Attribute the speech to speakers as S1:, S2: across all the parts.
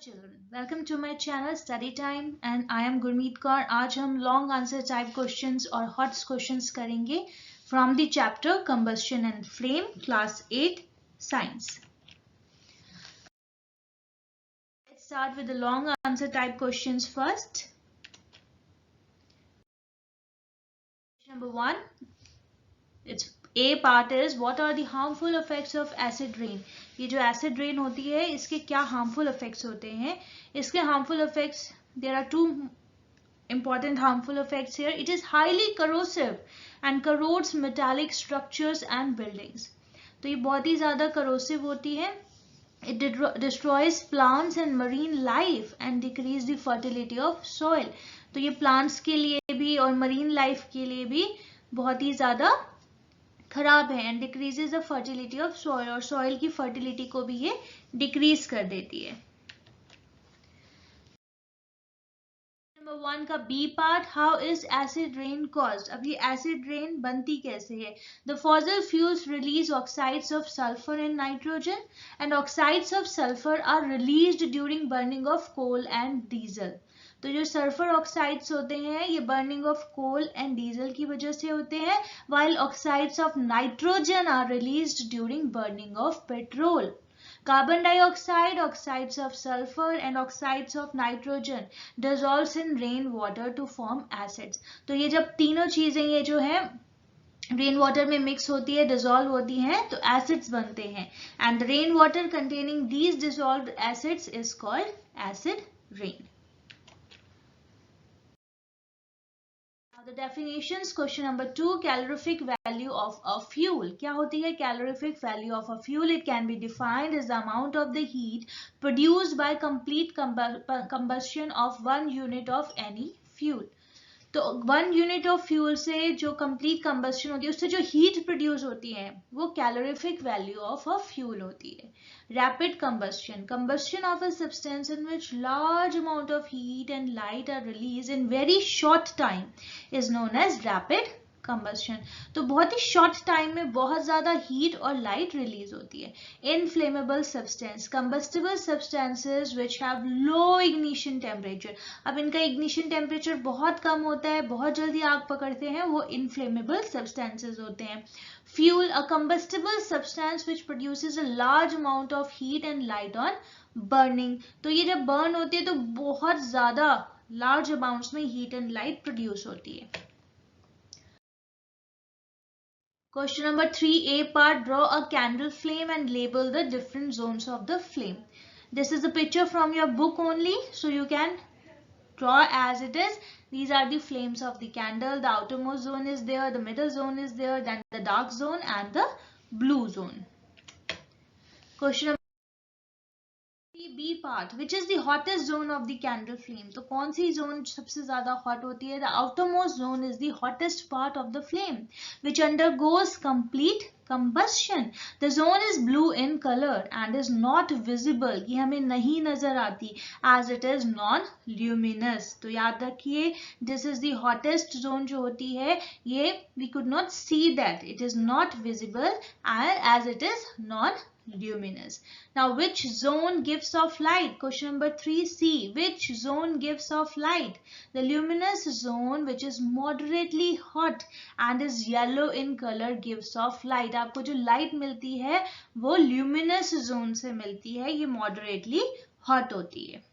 S1: children, welcome to my channel Study Time and I am Gurmeet Kaur. आज हम long answer type questions और HOTS questions करेंगे from the chapter Combustion and Flame, class 8 science. Let's start with the long answer type questions first. Number 1, its A part is what are the harmful effects of acid rain. ये जो acid rain होती है इसके क्या harmful effects होते हैं. इसके harmful effects, there are two important harmful effects here. It is highly corrosive and corrodes metallic structures and buildings. तो ये बहुत ही ज़्यादा corrosive होती है. It destroys plants and marine life and decrease the fertility of soil. तो ये plants के लिए भी और marine life के लिए भी बहुत ही ज़्यादा खराब है and decreases the fertility of soil और soil की fertility को भी ये decrease कर देती है. Number 1 का B part, how is acid rain caused? अब ये acid rain बनती कैसे है? The fossil fuels release oxides of sulfur and nitrogen and oxides of sulfur are released during burning of coal and diesel. तो जो sulphur oxides होते हैं ये burning of coal and diesel की वजह से होते हैं, while oxides of nitrogen are released during burning of petrol. Carbon dioxide, oxides of sulfur and oxides of nitrogen dissolves in rain water to form acids. तो ये जब तीनों चीजें ये जो है रेन वाटर में मिक्स होती है, डिसॉल्व होती हैं, तो एसिड्स बनते हैं and rain water containing these dissolved acids is called acid rain. The definitions, question number 2, calorific value of a fuel. क्या होती है calorific value of a fuel? It can be defined as the amount of the heat produced by complete combustion of 1 unit of any fuel. तो 1 unit of fuel से जो complete combustion होती है उससे जो हीट प्रोड्यूस होती है वो calorific value of a fuel होती है. Rapid combustion, combustion of a substance in which large amount of heat and light are release in very short time is known as rapid combustion. तो बहुत ही short time में बहुत ज्यादा heat और light release होती है. Inflammable substance, combustible substances which have low ignition temperature. अब इनका इग्निशन टेम्परेचर बहुत कम होता है, बहुत जल्दी आग पकड़ते हैं, वो इनफ्लेमेबल सब्सटेंसेस होते हैं. Fuel, a combustible substance which produces a large amount of heat and light on burning. तो ये जब बर्न होती है तो बहुत ज्यादा लार्ज अमाउंट्स में हीट एंड लाइट प्रोड्यूस होती है. Question number 3, A part, draw a candle flame and label the different zones of the flame. This is a picture from your book only, so you can draw as it is. These are the flames of the candle. The outermost zone is there, the middle zone is there, then the dark zone and the blue zone. Question number B part, which is the hottest zone of the candle flame? तो कौन सी zone सबसे ज़्यादा hot होती है? The outermost zone is the hottest part of the flame, which undergoes complete combustion. The zone is blue in color and is not visible. ये हमें नहीं नजर आती as it is non-luminous. तो याद रखिए, this is the hottest zone जो होती है ये we could not see that. It is not visible as it is non-luminous. Now, which zone gives off light? Question number 3C. Which zone gives off light? The luminous zone, which is moderately hot and is yellow in color, gives off light. आपको जो light मिलती है वो luminous zone से मिलती है, ये moderately hot होती है.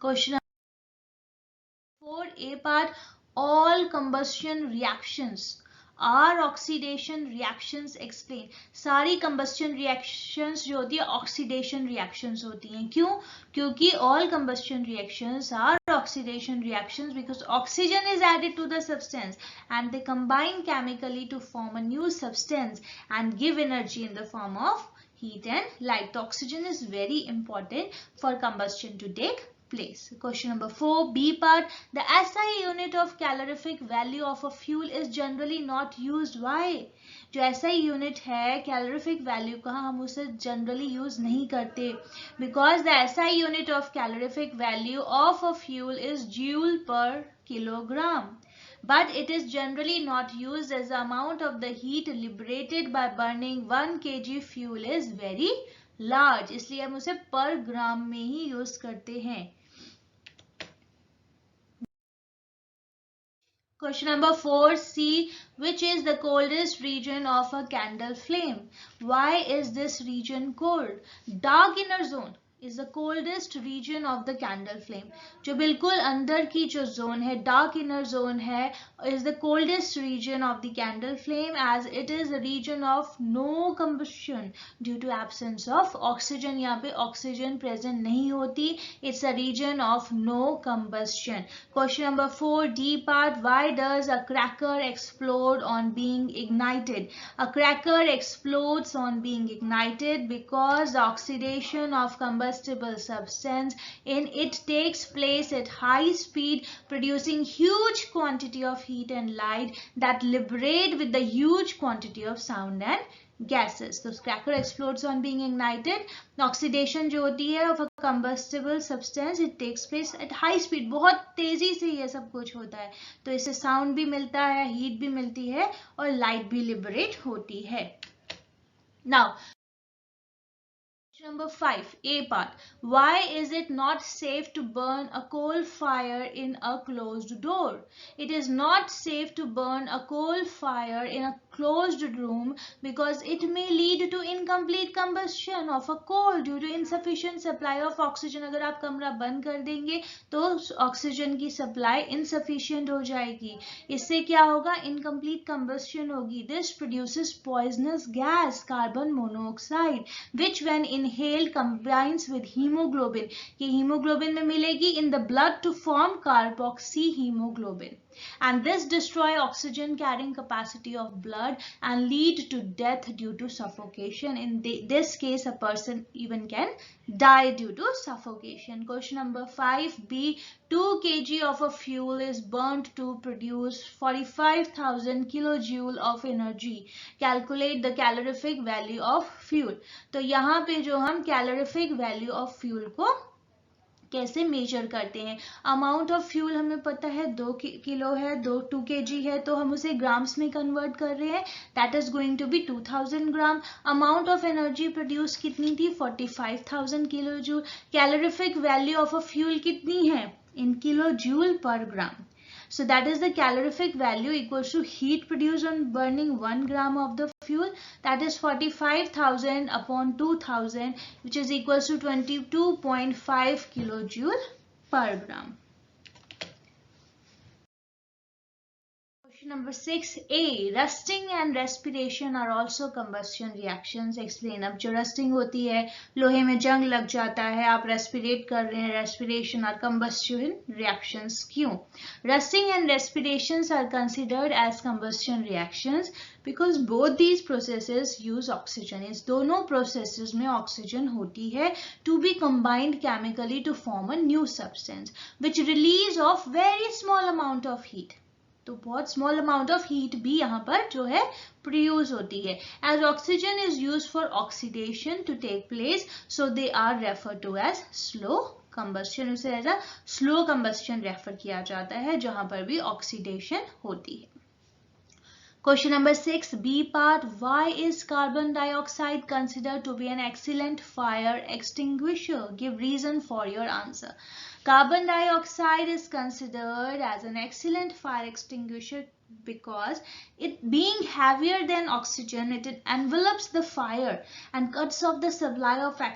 S1: Question number 4, A part, all combustion reactions are oxidation reactions. Explain. सारी combustion reactions जो होती है oxidation reactions होती हैं. क्यों? क्योंकि all combustion reactions are oxidation reactions because oxygen is added to the substance and they combine chemically to form a new substance and give energy in the form of heat and light. The oxygen is very important for combustion to take place. Question number 4, B part, the SI unit of calorific value of a fuel is generally not used. Why? जो SI unit है calorific value का, हम उसे generally use नहीं करते because the SI unit of calorific value of a fuel is joule per kilogram. But it is generally not used as the amount of the heat liberated by burning 1 kg fuel is very large, इसलिए हम उसे पर ग्राम में ही use करते हैं. Question number 4c, which is the coldest region of a candle flame? Why is this region cold? Dark inner zone is the coldest region of the candle flame. जो बिल्कुल अंदर की जो zone है, dark inner zone है, is the coldest region of the candle flame as it is a region of no combustion due to absence of oxygen. यहाँ पे oxygen present नहीं होती. It's a region of no combustion. Question number 4d part, why does a cracker explode on being ignited? A cracker explodes on being ignited because the oxidation of combustible substance in it takes place at high speed, producing huge quantity of heat and light that liberate with the huge quantity of sound and gases. So cracker explodes on being ignited. Oxidation जो होती है of a combustible substance, it takes place at high speed. बहुत तेजी से ये सब कुछ होता है, तो इससे साउंड भी मिलता है, हीट भी मिलती है और लाइट भी लिबरेट होती है. Now number 5, A part. Why is it not safe to burn a coal fire in a closed door? It is not safe to burn a coal fire in a closed room because it may lead to incomplete combustion of a coal due to insufficient supply of oxygen. अगर आप कमरा बंद कर देंगे तो oxygen की supply insufficient हो जाएगी. इससे क्या होगा? Incomplete combustion होगी. This produces poisonous gas, carbon monoxide, which when inhaled combines with hemoglobin. ये hemoglobin में मिलेगी in the blood to form carboxy hemoglobin. And this destroy oxygen carrying capacity of blood and lead to death due to suffocation. In this case, a person even can die due to suffocation. Question number 5b, 2 kg of a fuel is burnt to produce 45,000 kilojoule of energy. Calculate the calorific value of fuel. तो यहाँ पे जो हम calorific value of fuel को कैसे major करते हैं? Amount of fuel हमें पता है 2 किलो है, 2 kg है, तो हम उसे ग्राम्स में कन्वर्ट कर रहे हैं. That is going to be 2000 gram. Amount of energy produce कितनी थी? 45,000 kilo joule. Calorific value of a fuel कितनी है? इन किलो जूल पर ग्राम. So that is the calorific value equals to heat produced on burning 1 gram of the fuel. That is 45,000 upon 2000, which is equals to 22.5 kilojoule per gram. Question number 6a, rusting and respiration are also combustion reactions. Explain. अब जो rusting होती है, लोहे में जंग लग जाता है, आप रेस्पिरेट कर रहे हैं, respiration और combustion reactions. क्यों? Rusting and respirations are considered as combustion reactions because both these processes use oxygen. इस दोनों processes में oxygen होती है to be combined chemically to form a new substance which release of very small amount of heat. तो बहुत small amount of heat भी यहाँ पर जो है प्रोड्यूस होती है. As oxygen is used for oxidation to take place, so they are refer to as slow combustion. उसे as a slow combustion refer किया जाता है जहां पर भी ऑक्सीडेशन होती है. Question number 6b part, why is carbon dioxide considered to be an excellent fire extinguisher? Give reason for your answer. Carbon dioxide is considered as an excellent fire extinguisher because it being heavier than oxygen, it envelops the fire and cuts off the supply of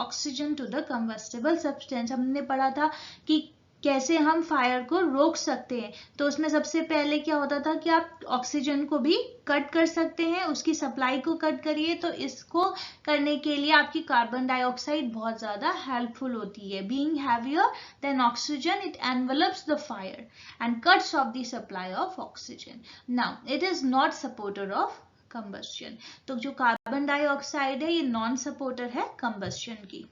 S1: oxygen to the combustible substance. हमने पढ़ा था कि कैसे हम fire को रोक सकते हैं. तो उसमें सबसे पहले क्या होता था कि आप ऑक्सीजन को भी कट कर सकते हैं, उसकी सप्लाई को कट करिए. तो इसको करने के लिए आपकी कार्बन डाइऑक्साइड बहुत ज्यादा हेल्पफुल होती है. Being heavier than oxygen, it envelopes the fire and cuts of the supply of oxygen. Now it is not supporter of combustion. तो जो कार्बन डाइऑक्साइड है ये नॉन सपोर्टर है कंबस्शन की.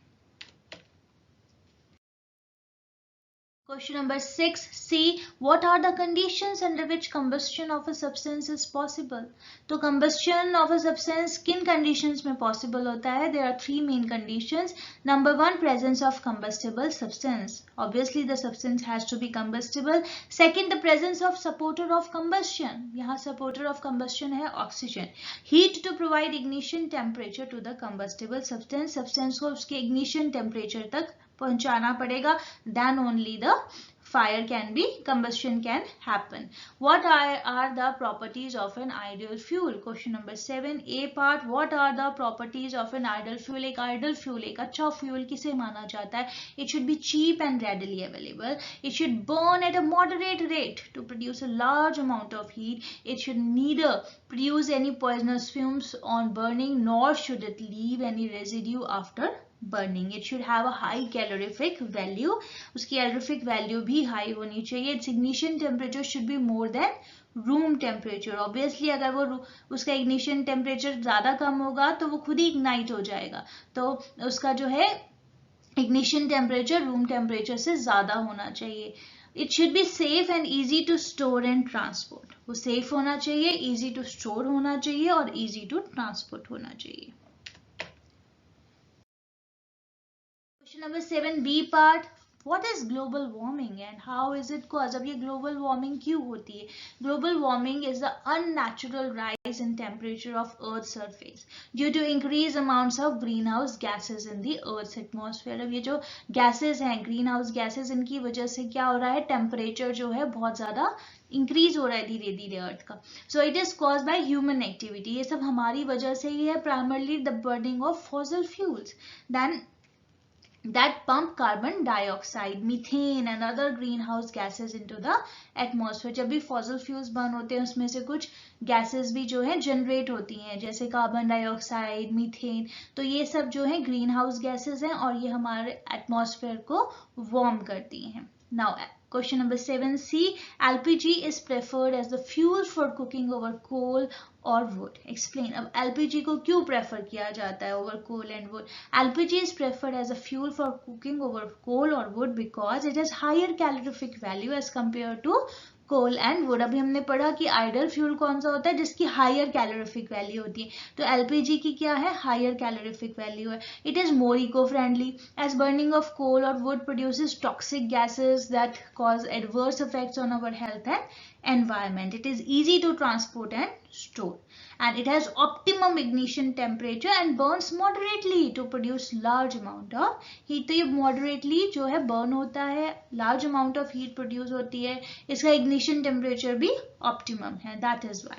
S1: Question number 6C. What are the conditions under which combustion of a substance is possible? तो combustion of a substance किन conditions में possible होता है? There are three main conditions. Number one, presence of combustible substance. Obviously, the substance has to be combustible. Second, the presence of supporter of combustion. यहाँ supporter of combustion है oxygen. Heat to provide ignition temperature to the combustible substance. Substance को उसके ignition temperature तक पहुंचाना पड़ेगा, then only the combustion can happen. What are the properties of an ideal fuel? Question number 7A part. What are the properties of an ideal fuel? एक ideal fuel, एक अच्छा fuel किसे माना जाता है? It should be cheap and readily available. It should burn at a moderate rate to produce a large amount of heat. It should neither produce any poisonous fumes on burning, nor should it leave any residue after burning. It should have a high calorific value. उसकी calorific value भी high होनी चाहिए. Its ignition temperature should be more than room temperature. Obviously अगर वो उसका ignition temperature ज़्यादा कम होगा तो वो खुद ही ignite हो जाएगा. तो उसका जो है ignition temperature room temperature से ज़्यादा होना चाहिए. It should be safe and easy to store and transport. वो safe होना चाहिए, easy to store होना चाहिए और easy to transport होना चाहिए. Question number 7B part. What is global warming and how is it caused? अब ये global warming क्यों होती है? Global warming is the unnatural rise in temperature of Earth's surface due to increased amounts of greenhouse gases in the Earth's atmosphere. अब ये जो gases हैं, greenhouse gases, इनकी वजह से क्या हो रहा है? Temperature जो है बहुत ज़्यादा इंक्रीज हो रहा है धीरे धीरे अर्थ का. So it is cause by human activity. ये सब हमारी वजह से ही है. Primarily the burning of fossil fuels, then that pump carbon dioxide, methane and other greenhouse gases into the atmosphere. जब भी fossil fuels burn होते हैं उसमें से कुछ gases भी जो है generate होती हैं, जैसे carbon dioxide, methane. तो ये सब जो है greenhouse gases हैं और ये हमारे atmosphere को warm करती हैं. Now question number 7C. LPG is preferred as the fuel for cooking over coal or wood. Explain. अब LPG को क्यों prefer किया जाता है over coal and wood? LPG is preferred as a fuel for cooking over coal or wood because it has higher calorific value as compared to coal and wood. अभी हमने पढ़ा कि आइडल फ्यूल कौन सा होता है? जिसकी हायर कैलोरीफिक वैल्यू होती है. तो एलपीजी की क्या है? हायर कैलोरीफिक वैल्यू है. It is more eco friendly as burning of coal और wood produces toxic gases that cause adverse effects on our health and environment. It is easy to transport and store, and it has optimum ignition temperature and burns moderately to produce large amount of heat. तो ये moderately जो है burn होता है, large amount of heat produce होती है. इसका ignition temperature भी optimum है. That is why.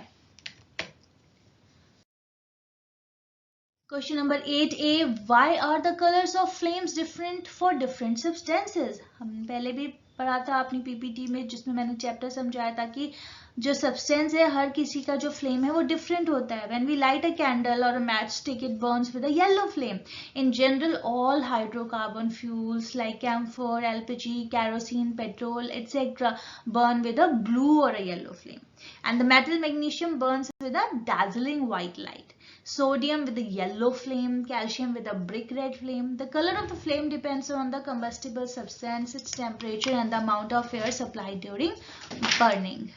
S1: Question number 8A. Why are the colors of flames different for different substances? हम पहले भी पढ़ा था अपनी पीपीटी में, जिसमें मैंने चैप्टर समझाया था कि जो सब्सटेंस है हर किसी का जो फ्लेम है वो डिफरेंट होता है. When we light a candle or a matchstick, it burns with a yellow flame. In general, all hydrocarbon fuels like camphor, LPG, kerosene, petrol, etc. burn with a blue or a yellow flame. And the metal magnesium burns with a dazzling white light. Sodium with a yellow flame, calcium with a brick red flame. The color of the flame depends on the combustible substance, its temperature and the amount of air supplied during burning.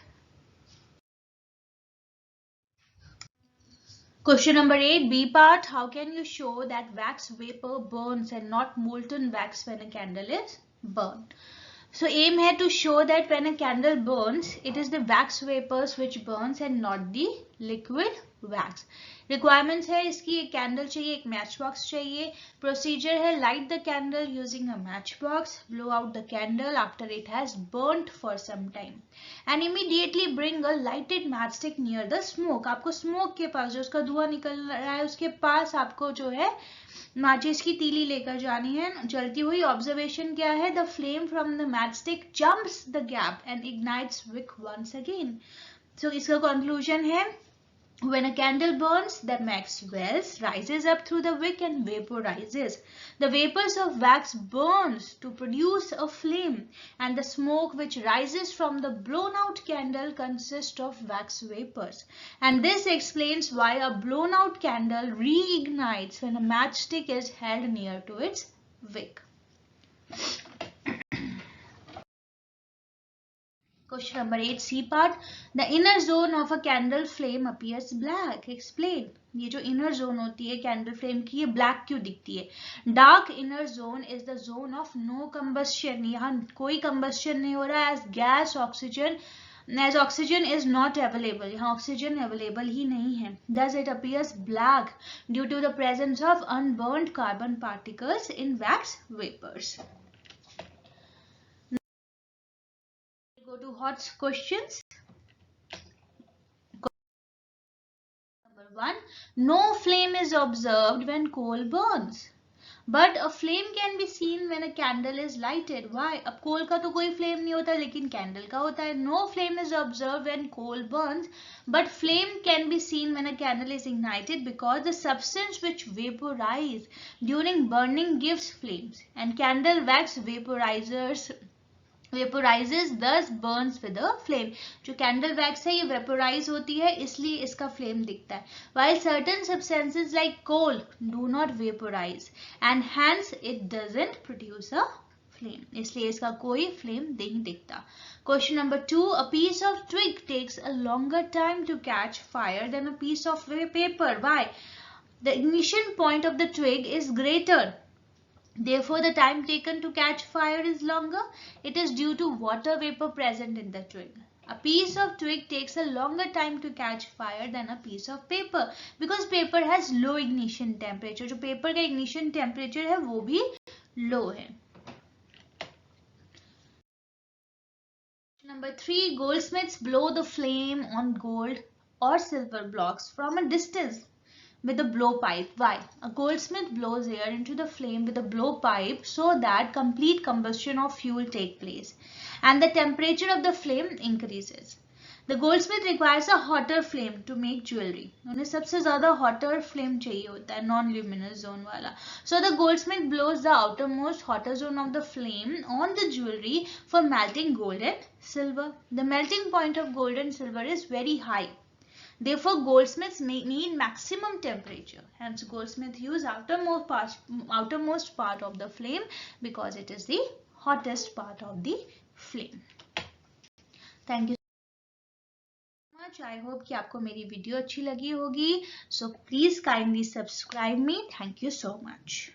S1: Question number 8B part. How can you show that wax vapor burns and not molten wax when a candle is burned? So aim है to show that when a candle burns, it is the wax vapors which burns and not the liquid wax. Requirements है इसकी, एक candle चाहिए, एक match box चाहिए. Procedure है light the candle using a match box, blow out the candle after it has burnt for some time, and immediately bring a lighted matchstick near the smoke. आपको smoke के पास, जो उसका धुआं निकल रहा है उसके पास आपको जो है माचिस की तीली लेकर जानी है जलती हुई. ऑब्जर्वेशन क्या है? The flame from the matchstick jumps the gap and ignites wick once again. So इसका कंक्लूजन है, when a candle burns, the wax wells rises up through the wick and vaporizes. The vapors of wax burns to produce a flame, and the smoke which rises from the blown out candle consists of wax vapors. And this explains why a blown out candle reignites when a matchstick is held near to its wick. Question number 8 C part. The inner zone of a candle flame appears black. Explain. ये जो inner zone होती है candle flame की, ये black क्यों दिखती है? Dark inner zone is the zone of no combustion. यहाँ कोई combustion नहीं हो रहा है, as oxygen is not available. यहाँ oxygen available ही नहीं है. Thus it appears black due to the presence of unburnt carbon particles in wax vapors. Go to HOTS questions. Number 1. No flame is observed when coal burns. But a flame can be seen when a candle is lighted. Why? अब coal का तो कोई flame नहीं होता, लेकिन candle का होता है. No flame is observed when coal burns, but flame can be seen when a candle is ignited because the substance which vaporizes during burning gives flames, and candle wax vaporizes thus burns with a flame. जो candle wax है ये vaporize होती है, इसलिए इसका flame दिखता है. While certain substances like coal do not vaporize and hence it doesn't produce a flame. इसलिए इसका कोई flame नहीं दिखता. Question number 2. A piece of twig takes a longer time to catch fire than a piece of paper. Why? The ignition point of the twig is greater. Therefore, the time taken to catch fire is longer. It is due to water vapor present in the twig. A piece of twig takes a longer time to catch fire than a piece of paper because paper has low ignition temperature. जो paper का ignition temperature है वो भी low है. Number 3. Goldsmiths blow the flame on gold or silver blocks from a distance with a blowpipe. Why? A goldsmith blows air into the flame with a blowpipe so that complete combustion of fuel take place and the temperature of the flame increases. The goldsmith requires a hotter flame to make jewelry. उन्हें सबसे ज़्यादा hotter flame चाहिए होता है, non-luminous zone वाला. So the goldsmith blows the outermost hotter zone of the flame on the jewelry for melting gold and silver. The melting point of gold and silver is very high. Therefore, goldsmiths need maximum temperature. Hence, goldsmiths use outermost part of the flame because it is the hottest part of the flame. Thank you so much. I hope कि आपको मेरी video अच्छी लगी होगी. So please kindly subscribe me. Thank you so much.